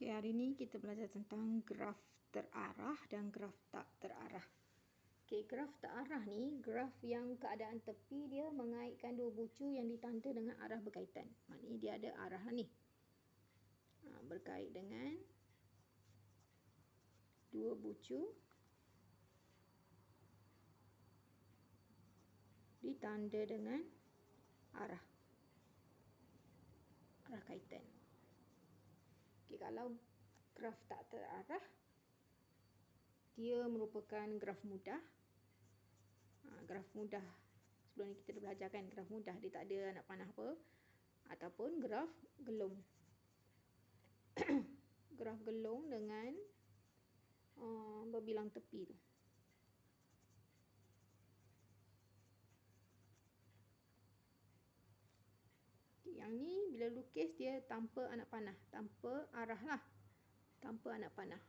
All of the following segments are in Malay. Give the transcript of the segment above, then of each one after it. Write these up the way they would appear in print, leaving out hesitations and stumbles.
Okey, hari ini kita belajar tentang graf terarah dan graf tak terarah. Okey, graf terarah ni graf yang keadaan tepi dia mengaitkan dua bucu yang ditanda dengan arah berkaitan. Maknanya dia ada arah ni. Berkait dengan dua bucu ditanda dengan arah kaitan. Okey, kalau graf tak terarah dia merupakan graf mudah. Graf mudah sebelum ni kita dah belajar kan, graf mudah dia tak ada anak panah apa, ataupun graf gelung. Graf gelung dengan berbilang tepi tu. Yang ni bila lukis dia tanpa anak panah, tanpa arah lah, tanpa anak panah.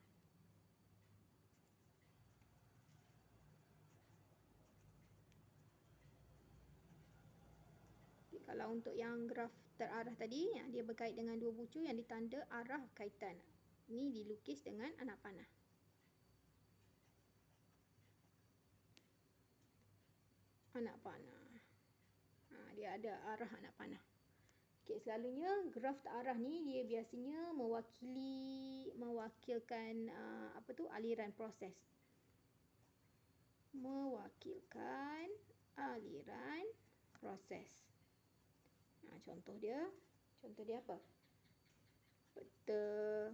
Kalau untuk yang graf terarah tadi, dia berkait dengan dua bucu yang ditanda arah kaitan. Ini dilukis dengan anak panah. Anak panah. Dia ada arah anak panah. Okey, selalunya graf terarah ni dia biasanya mewakilkan aliran proses. Mewakilkan aliran proses. Contoh dia apa? Peta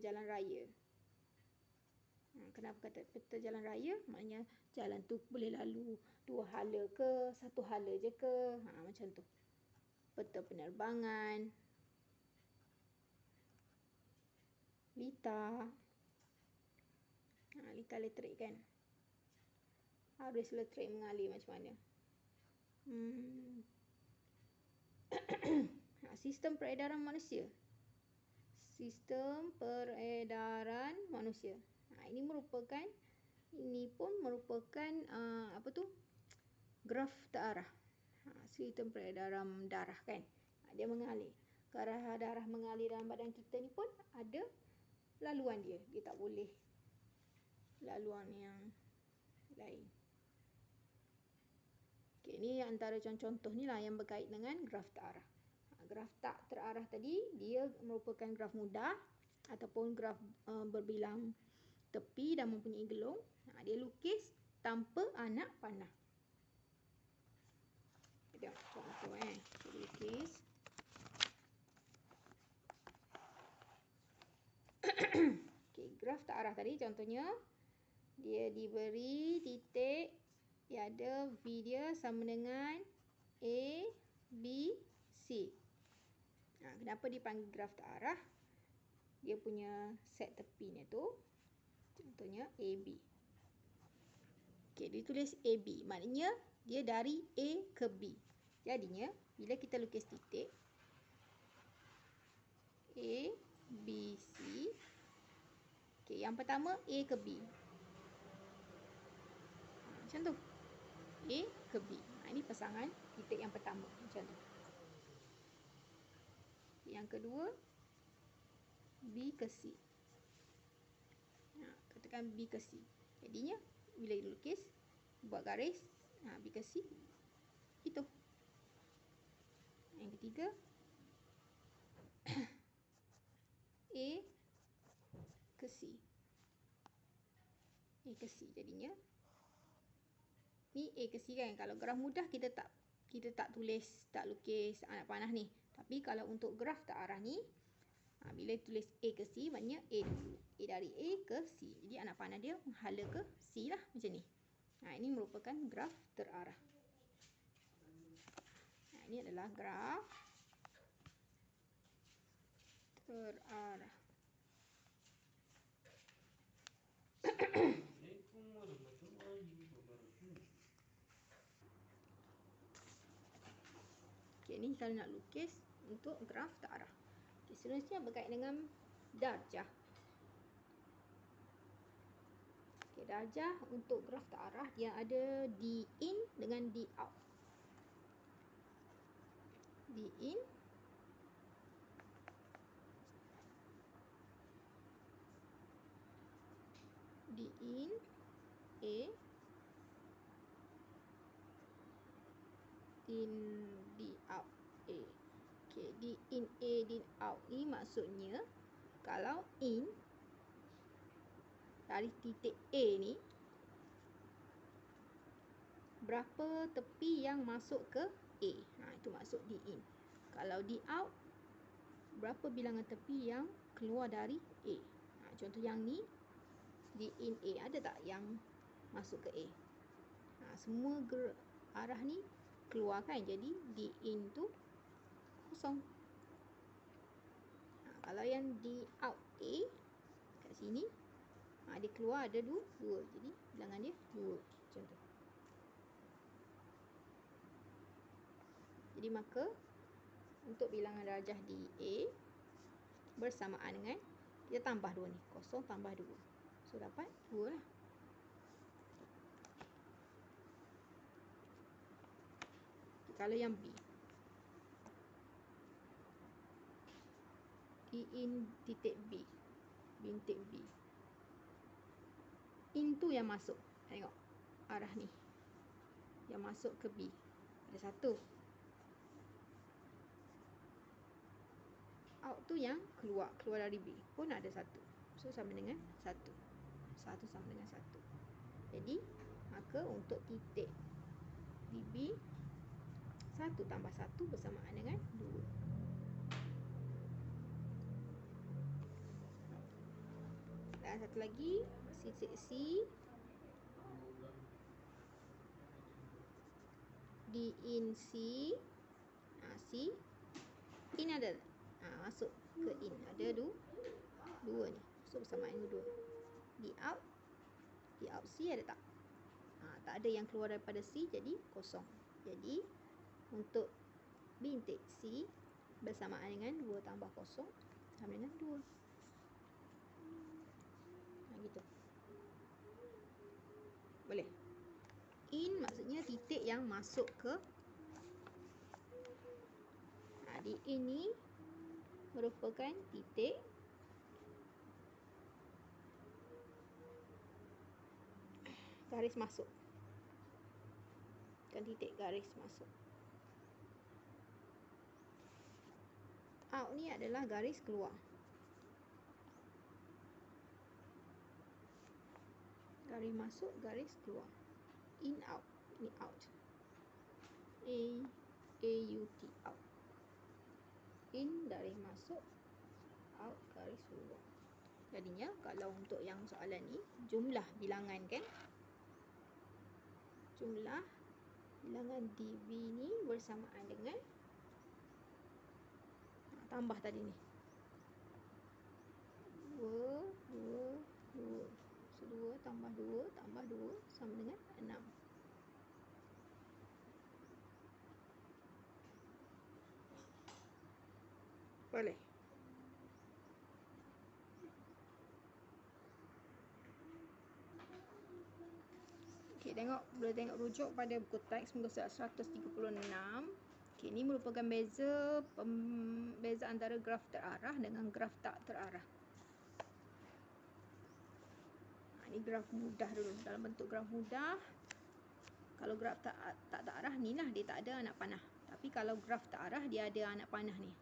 jalan raya. Kenapa kata peta jalan raya? Maknanya jalan tu boleh lalu dua hala ke, satu hala je ke, macam tu. Peta penerbangan, lita elektrik kan, arus elektrik mengalir macam mana. Sistem peredaran manusia. Sistem peredaran manusia. Ini pun merupakan graf terarah. Sistem peredaran darah kan. Dia mengalir. Kerana darah mengalir dalam badan kita ni pun ada laluan dia. Dia tak boleh laluan yang lain. Okey, ni antara contoh-contoh ni lah yang berkait dengan graf terarah. Graf tak terarah tadi dia merupakan graf mudah ataupun graf berbilang tepi dan mempunyai gelung. Dia lukis tanpa anak panah. Kita contoh kita lukis. Okey, graf terarah tadi contohnya dia diberi titik, dia ada V dia sama dengan A, B, C. Kenapa dipanggil graf terarah? Dia punya set tepinya tu contohnya AB. Okey, dia tulis AB. Maknanya dia dari A ke B. Jadinya bila kita lukis titik A, B, C. Okey, yang pertama A ke B. Macam tu. A ke B. Ini pasangan titik yang pertama. Macam tu. Yang kedua B ke C. Katakan B ke C. Jadinya bila dilukis buat garis B ke C itu. Yang ketiga A ke C. A ke C jadinya ni A ke C kan. Kalau graf mudah kita tak lukis anak panah ni. Tapi kalau untuk graf terarah ni bila tulis A ke C maknanya A dulu. A dari A ke C. Jadi anak panah dia menghala ke C lah macam ni. Ini merupakan graf terarah. Ini adalah graf terarah. Okey, ni kalau nak lukis untuk graf terarah. Okey, seterusnya berkait dengan darjah. Okey, darjah untuk graf terarah dia ada D in dengan D out. D in D in A, D out A. Okay, D in A, D out ni maksudnya kalau in dari titik A ni, berapa tepi yang masuk ke A. Itu maksud D in. Kalau D out, berapa bilangan tepi yang keluar dari A. Contoh yang ni, D in A. Ada tak yang masuk ke A? Semua arah ni keluar kan. Jadi D in tu kosong. Kalau yang D out A, kat sini, dia keluar ada 2. Jadi bilangan dia 2. Macam tu. Jadi maka untuk bilangan darjah DA bersamaan dengan kita tambah 2 ni. Kosong tambah 2. So dapat 2 lah. Kalau yang B, D in titik B, bintik B. In tu yang masuk. Tengok arah ni. Yang masuk ke B. Ada 1. Out tu yang keluar dari B pun ada 1. So sama dengan 1. 1 sama dengan 1. Jadi maka untuk titik di B, 1 tambah 1 bersamaan dengan 2. Dan satu lagi, titik C, D in C. C in ada masuk ke in. Ada 2 ni. So bersamaan dengan 2. D out C ada tak? Tak ada yang keluar daripada C, jadi kosong. Jadi untuk bintik C bersamaan dengan 2 tambah kosong sama dengan 2. Gitu. Boleh. In maksudnya titik yang masuk ke di in ni merupakan titik garis masuk. Bukan titik garis masuk. Out ni adalah garis keluar. Garis masuk, garis keluar. In, out. Ini out. A-U-T, out. In, garis masuk. Out, garis keluar. Jadinya kalau untuk yang soalan ni, jumlah bilangan kan? Jumlah bilangan DB ni bersamaan dengan tambah tadi ni. 2 So 2 tambah 2 sama dengan 6. Boleh. Okey, boleh tengok rujuk pada buku teks muka surat 136. Okey, ini merupakan beza antara graf terarah dengan graf tak terarah. Ini graf mudah dulu. Dalam bentuk graf mudah, kalau graf tak terarah ni lah, dia tak ada anak panah. Tapi kalau graf terarah, dia ada anak panah ni.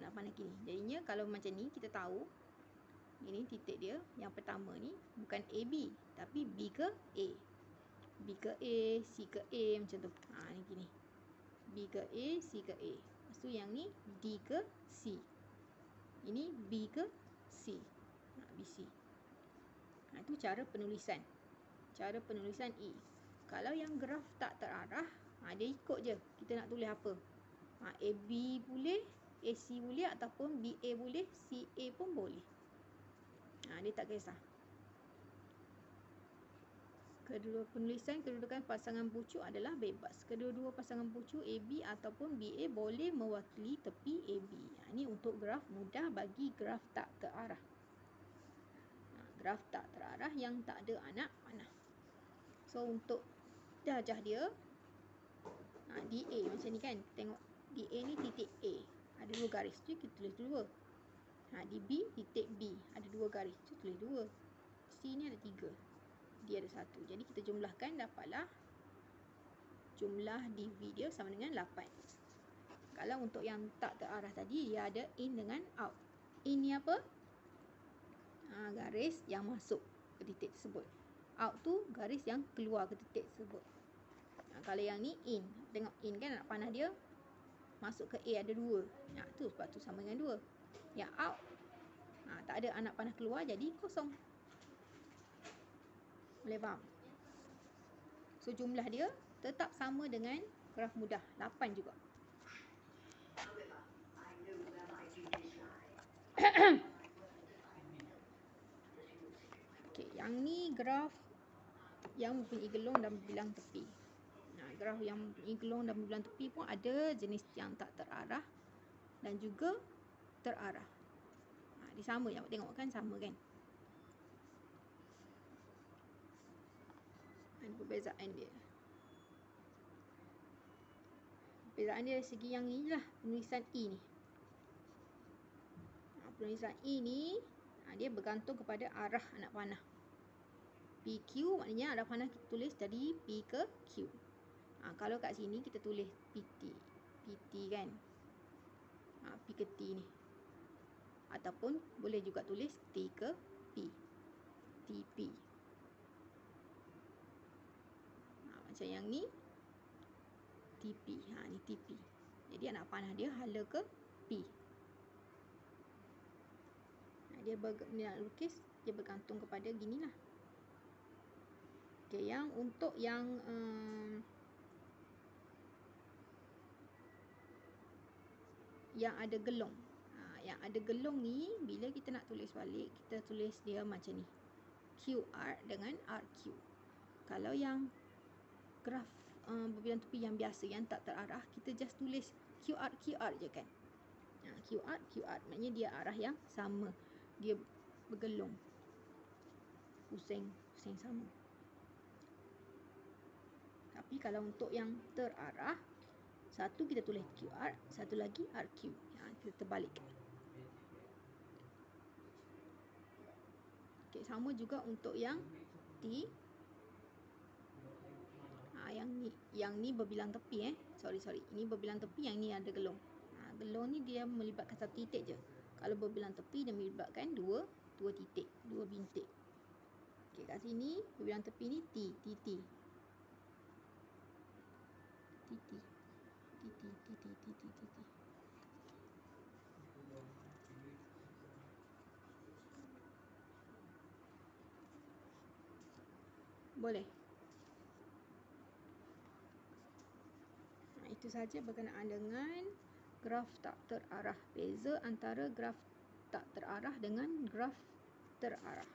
Anak panah kini. Jadinya kalau macam ni, kita tahu ini titik dia. Yang pertama ni bukan AB, tapi B ke A. B ke A, C ke A, macam tu. Ni gini. B ke A, C ke A. Lepas tu yang ni D ke C. Ini B ke C. BC. Itu cara penulisan. Cara penulisan E. Kalau yang graf tak terarah, dia ikut je. Kita nak tulis apa. AB boleh, AC boleh, ataupun BA boleh, CA pun boleh. Dia tak kisah. Penulisan kedudukan pasangan pucuk adalah bebas. Kedua-dua pasangan pucuk AB ataupun BA boleh mewakili tepi AB. Ini untuk graf mudah bagi graf tak terarah. Graf tak terarah yang tak ada anak panah. So untuk darjah dia, DA macam ni kan. Tengok DA ni titik A. Ada 2 garis. Jadi kita tulis 2. Di B, titik B. Ada 2 garis. Jadi tulis 2. C ni ada 3. Dia ada 1. Jadi kita jumlahkan, dapatlah jumlah DV dia sama dengan 8. Kalau untuk yang tak terarah tadi, dia ada in dengan out. In ni apa? Garis yang masuk ke titik tersebut. Out tu garis yang keluar ke titik tersebut. Kalau yang ni in, tengok in kan anak panah dia masuk ke A ada 2. Tu sebab tu sama dengan 2. Yang out tak ada anak panah keluar, jadi kosong. Boleh faham? So jumlah dia tetap sama dengan graf mudah, 8 juga. Okey, yang ni graf yang mempunyai gelong dan berbilang tepi. Graf yang mempunyai gelong dan berbilang tepi pun ada jenis yang tak terarah dan juga terarah. Dia sama, yang tengok kan sama kan? Ada perbezaan dia. Perbezaan dia dari segi yang ni lah, penulisan E ni. Penulisan E ni dia bergantung kepada arah anak panah. PQ maknanya arah panah kita tulis dari P ke Q. Kalau kat sini kita tulis PT kan. P ke T ni. Ataupun boleh juga tulis T ke P. TP. Macam yang ni TP. Ni TP. Jadi anak panah dia hala ke P. Dia nak lukis, dia bergantung kepada ginilah. Okey, yang untuk yang ada gelong. Yang ada gelong ni, bila kita nak tulis balik, kita tulis dia macam ni. QR dengan RQ. Kalau yang graf berbilang tepi yang biasa, yang tak terarah, kita just tulis QR je kan. QR maknanya dia arah yang sama. Dia bergelong. Pusing sama. Tapi kalau untuk yang terarah, satu kita tulis QR, satu lagi RQ. Kita terbalikkan. Okey, sama juga untuk yang T. Yang ni berbilang tepi Sorry. Ini berbilang tepi, yang ni ada gelong. Gelong ni dia melibatkan satu titik je. Kalau berbilang tepi dia melibatkan dua titik, dua bintik. Okey, kat sini berbilang tepi ni TT. Boleh. Itu saja berkenaan dengan graf tak terarah. Beza antara graf tak terarah dengan graf terarah.